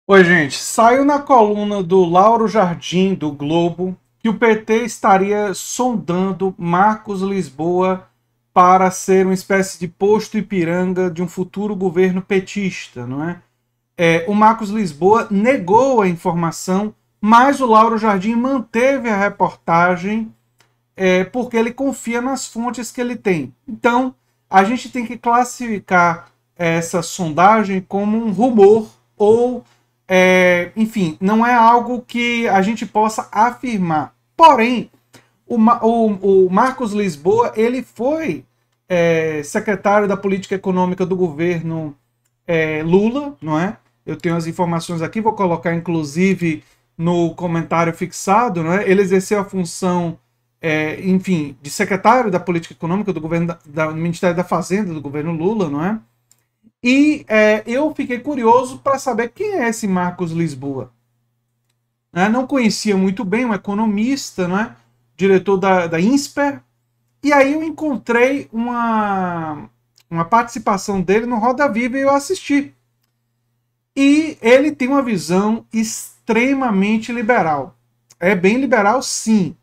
Oi, gente. Saiu na coluna do Lauro Jardim, do Globo, que o PT estaria sondando Marcos Lisboa para ser uma espécie de posto Ipiranga de um futuro governo petista, não é? O Marcos Lisboa negou a informação, mas o Lauro Jardim manteve a reportagem porque ele confia nas fontes que ele tem. Então, a gente tem que classificar essa sondagem como um rumor ou, enfim, não é algo que a gente possa afirmar. Porém, o Marcos Lisboa ele foi secretário da política econômica do governo Lula, não é? Eu tenho as informações aqui, vou colocar inclusive no comentário fixado, não é? Ele exerceu a função, enfim, de secretário da política econômica do governo do Ministério da Fazenda do governo Lula, não é? E eu fiquei curioso para saber quem é esse Marcos Lisboa. Né? Não conhecia muito bem, um economista, não é? Diretor da INSPER, e aí eu encontrei uma participação dele no Roda Viva e eu assisti. E ele tem uma visão extremamente liberal. É bem liberal, sim.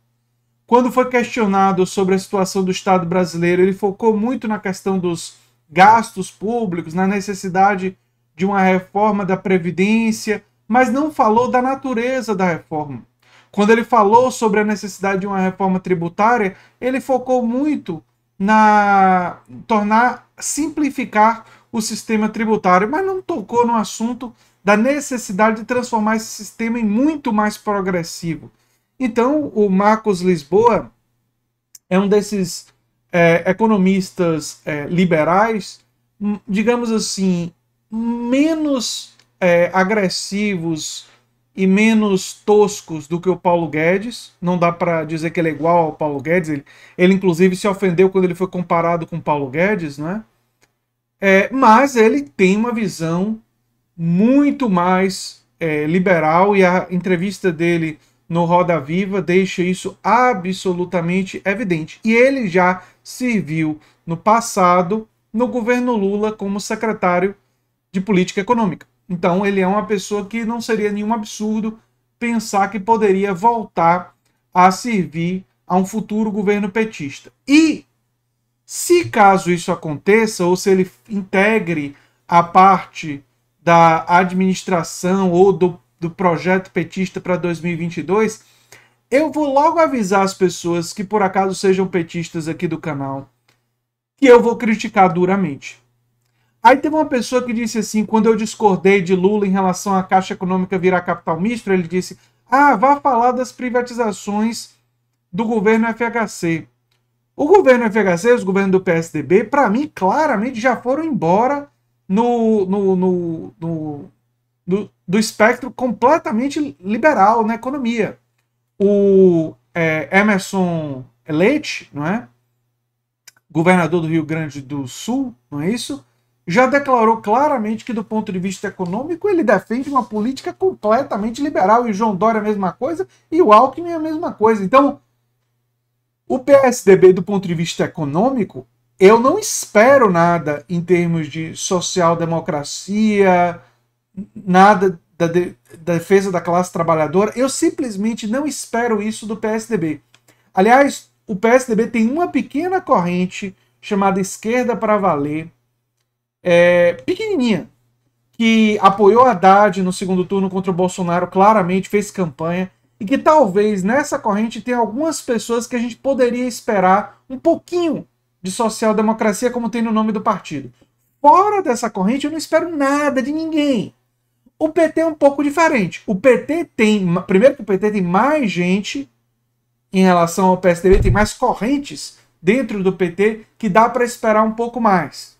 Quando foi questionado sobre a situação do Estado brasileiro, ele focou muito na questão dos gastos públicos, na necessidade de uma reforma da Previdência, mas não falou da natureza da reforma. Quando ele falou sobre a necessidade de uma reforma tributária, ele focou muito na simplificar o sistema tributário, mas não tocou no assunto da necessidade de transformar esse sistema em muito mais progressivo. Então, o Marcos Lisboa é um desses economistas liberais, digamos assim, menos agressivos e menos toscos do que o Paulo Guedes. Não dá para dizer que ele é igual ao Paulo Guedes. Ele inclusive se ofendeu quando ele foi comparado com o Paulo Guedes, né? Mas ele tem uma visão muito mais liberal e a entrevista dele no Roda Viva deixa isso absolutamente evidente. E ele já serviu no passado no governo Lula como secretário de política econômica. Então ele é uma pessoa que não seria nenhum absurdo pensar que poderia voltar a servir a um futuro governo petista. E se caso isso aconteça, ou se ele integre a parte da administração ou do projeto petista para 2022, eu vou logo avisar as pessoas que por acaso sejam petistas aqui do canal que eu vou criticar duramente. Aí teve uma pessoa que disse assim, quando eu discordei de Lula em relação à Caixa Econômica virar capital misto, ele disse, vá falar das privatizações do governo FHC. O governo FHC, os governos do PSDB, para mim, claramente já foram embora do espectro completamente liberal na economia. O Emerson Leite, não é? Governador do Rio Grande do Sul, não é isso? Já declarou claramente que, do ponto de vista econômico, ele defende uma política completamente liberal. E o João Dória a mesma coisa, e o Alckmin a mesma coisa. Então, o PSDB, do ponto de vista econômico, eu não espero nada em termos de social-democracia, nada da defesa da classe trabalhadora. Eu simplesmente não espero isso do PSDB. Aliás, o PSDB tem uma pequena corrente chamada Esquerda para Valer, pequenininha, que apoiou Haddad no segundo turno contra o Bolsonaro, claramente fez campanha, e que talvez nessa corrente tenha algumas pessoas que a gente poderia esperar um pouquinho de social-democracia, como tem no nome do partido. Fora dessa corrente, eu não espero nada de ninguém. O PT é um pouco diferente. O PT tem, primeiro que o PT tem mais gente em relação ao PSDB, tem mais correntes dentro do PT que dá para esperar um pouco mais.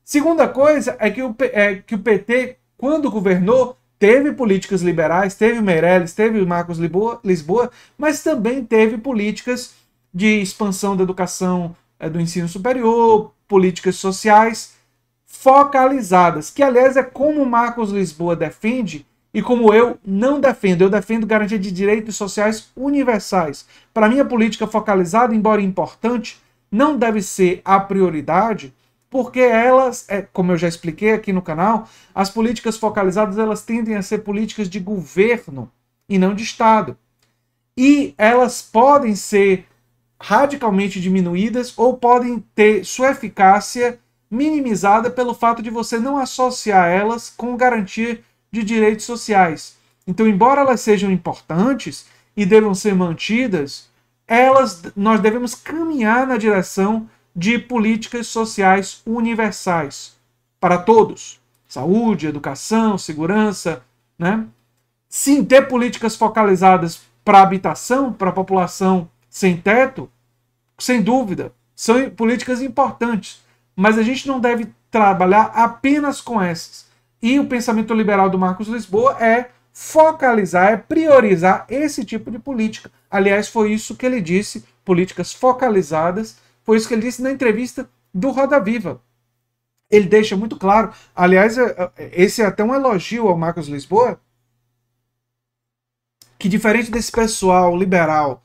Segunda coisa é que o PT, quando governou, teve políticas liberais, teve Meirelles, teve Marcos Lisboa, mas também teve políticas de expansão da educação, do ensino superior, políticas sociais focalizadas, que aliás é como o Marcos Lisboa defende e como eu não defendo. Eu defendo garantia de direitos sociais universais. Para mim, a política focalizada, embora importante, não deve ser a prioridade, porque elas, como eu já expliquei aqui no canal, as políticas focalizadas elas tendem a ser políticas de governo e não de Estado. E elas podem ser radicalmente diminuídas ou podem ter sua eficácia minimizada pelo fato de você não associar elas com garantia de direitos sociais. Então, embora elas sejam importantes e devam ser mantidas, nós devemos caminhar na direção de políticas sociais universais para todos. Saúde, educação, segurança, né? Sim, ter políticas focalizadas para habitação, para a população sem teto, sem dúvida, são políticas importantes, mas a gente não deve trabalhar apenas com essas. E o pensamento liberal do Marcos Lisboa é focalizar, é priorizar esse tipo de política. Aliás, foi isso que ele disse, políticas focalizadas, foi isso que ele disse na entrevista do Roda Viva. Ele deixa muito claro, aliás, esse é até um elogio ao Marcos Lisboa, que diferente desse pessoal liberal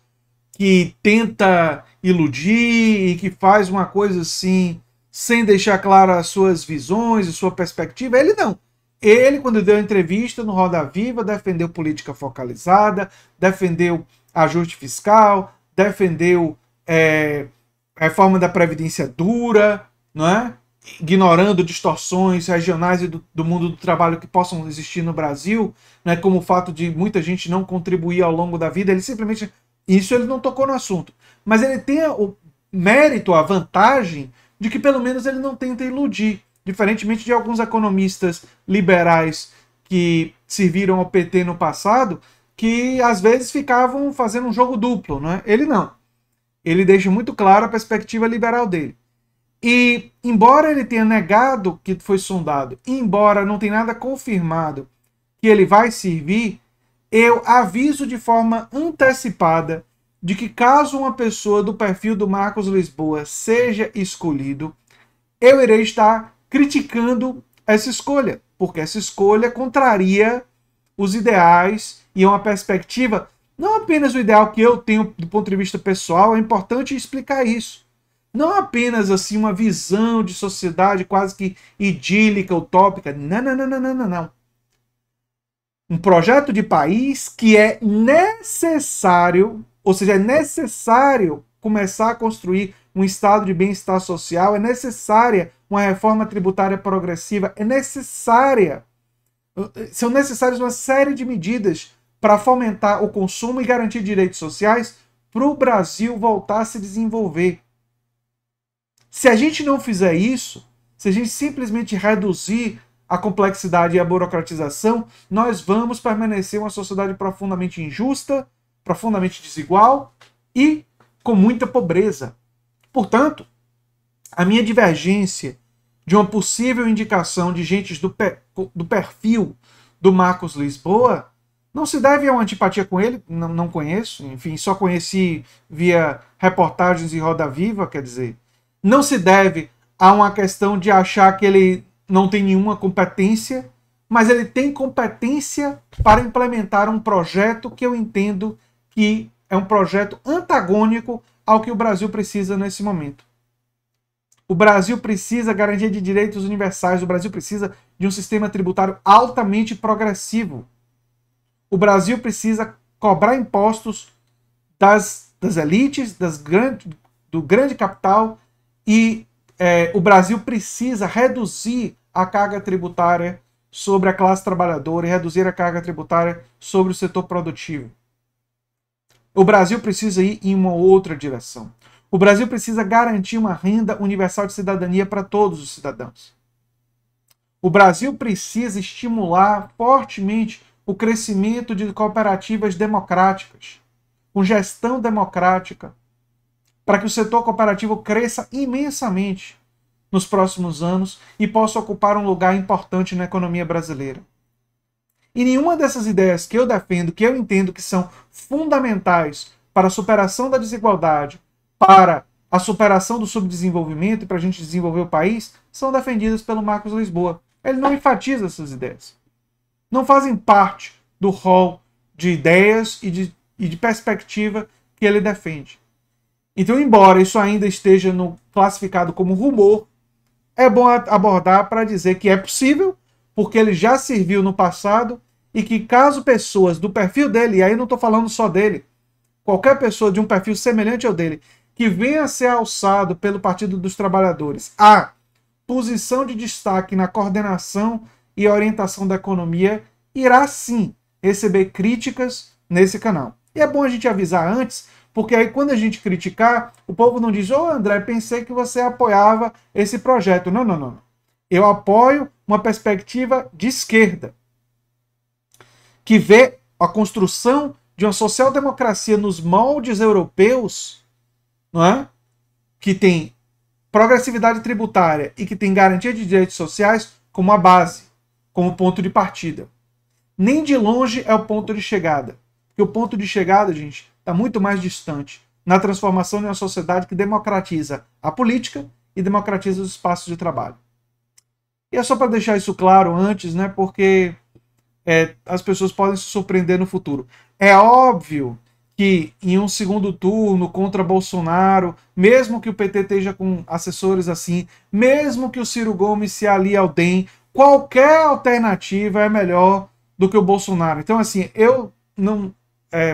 que tenta iludir e que faz uma coisa assim, sem deixar claras as suas visões e sua perspectiva, ele não. Ele, quando deu a entrevista no Roda Viva, defendeu política focalizada, defendeu ajuste fiscal, defendeu reforma da Previdência dura, não é? Ignorando distorções regionais e do mundo do trabalho que possam existir no Brasil, né? Como o fato de muita gente não contribuir ao longo da vida. Ele simplesmente... Isso ele não tocou no assunto. Mas ele tem o mérito, a vantagem, de que pelo menos ele não tenta iludir. Diferentemente de alguns economistas liberais que serviram ao PT no passado, que às vezes ficavam fazendo um jogo duplo, né? Ele não. Ele deixa muito claro a perspectiva liberal dele. E, embora ele tenha negado que foi sondado, embora não tenha nada confirmado que ele vai servir, eu aviso de forma antecipada de que caso uma pessoa do perfil do Marcos Lisboa seja escolhido, eu irei estar criticando essa escolha, porque essa escolha contraria os ideais e uma perspectiva, não apenas o ideal que eu tenho do ponto de vista pessoal, é importante explicar isso. Não apenas assim uma visão de sociedade quase que idílica, utópica. Não, não, não, não, não, não. Um projeto de país que é necessário, ou seja, é necessário começar a construir um estado de bem-estar social, é necessária uma reforma tributária progressiva, são necessárias uma série de medidas para fomentar o consumo e garantir direitos sociais para o Brasil voltar a se desenvolver. Se a gente não fizer isso, se a gente simplesmente reduzir a complexidade e a burocratização, nós vamos permanecer uma sociedade profundamente injusta, profundamente desigual e com muita pobreza. Portanto, a minha divergência de uma possível indicação de gente do perfil do Marcos Lisboa não se deve a uma antipatia com ele, não conheço, enfim, só conheci via reportagens e Roda Viva, quer dizer, não se deve a uma questão de achar que ele não tem nenhuma competência, mas ele tem competência para implementar um projeto que eu entendo que é um projeto antagônico ao que o Brasil precisa nesse momento. O Brasil precisa garantia de direitos universais, o Brasil precisa de um sistema tributário altamente progressivo. O Brasil precisa cobrar impostos das elites, do grande capital, e o Brasil precisa reduzir a carga tributária sobre a classe trabalhadora e reduzir a carga tributária sobre o setor produtivo. O Brasil precisa ir em uma outra direção. O Brasil precisa garantir uma renda universal de cidadania para todos os cidadãos. O Brasil precisa estimular fortemente o crescimento de cooperativas democráticas, com gestão democrática, para que o setor cooperativo cresça imensamente nos próximos anos e possa ocupar um lugar importante na economia brasileira. E nenhuma dessas ideias que eu defendo, que eu entendo que são fundamentais para a superação da desigualdade, para a superação do subdesenvolvimento e para a gente desenvolver o país, são defendidas pelo Marcos Lisboa. Ele não enfatiza essas ideias. Não fazem parte do rol de ideias e de perspectiva que ele defende. Então, embora isso ainda esteja classificado como rumor, é bom abordar para dizer que é possível, porque ele já serviu no passado, e que caso pessoas do perfil dele, e aí não estou falando só dele, qualquer pessoa de um perfil semelhante ao dele, que venha a ser alçado pelo Partido dos Trabalhadores a posição de destaque na coordenação e orientação da economia, irá sim receber críticas nesse canal. E é bom a gente avisar antes, porque aí quando a gente criticar, o povo não diz: ô André, pensei que você apoiava esse projeto. Não, não, não. Eu apoio uma perspectiva de esquerda, que vê a construção de uma social-democracia nos moldes europeus, não é? Que tem progressividade tributária e que tem garantia de direitos sociais como a base, como ponto de partida. Nem de longe é o ponto de chegada. Porque o ponto de chegada, gente, está muito mais distante na transformação de uma sociedade que democratiza a política e democratiza os espaços de trabalho. E é só para deixar isso claro antes, né? Porque as pessoas podem se surpreender no futuro. É óbvio que em um segundo turno contra Bolsonaro, mesmo que o PT esteja com assessores assim, mesmo que o Ciro Gomes se alie ao DEM, qualquer alternativa é melhor do que o Bolsonaro. Então, assim, eu não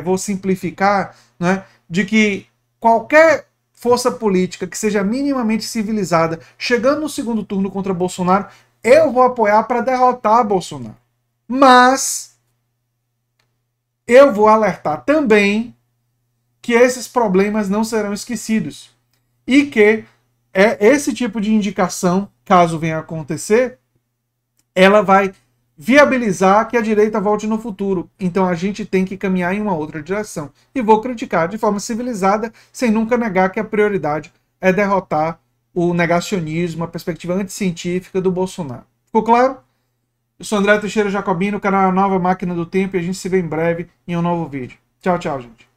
vou simplificar, né, de que qualquer força política que seja minimamente civilizada, chegando no segundo turno contra Bolsonaro, eu vou apoiar para derrotar Bolsonaro. Mas eu vou alertar também que esses problemas não serão esquecidos e que esse tipo de indicação, caso venha a acontecer, ela vai viabilizar que a direita volte no futuro. Então a gente tem que caminhar em uma outra direção. E vou criticar de forma civilizada, sem nunca negar que a prioridade é derrotar o negacionismo, a perspectiva anticientífica do Bolsonaro. Ficou claro? Eu sou André Teixeira Jacobino, canal Nova Máquina do Tempo, e a gente se vê em breve em um novo vídeo. Tchau, tchau, gente.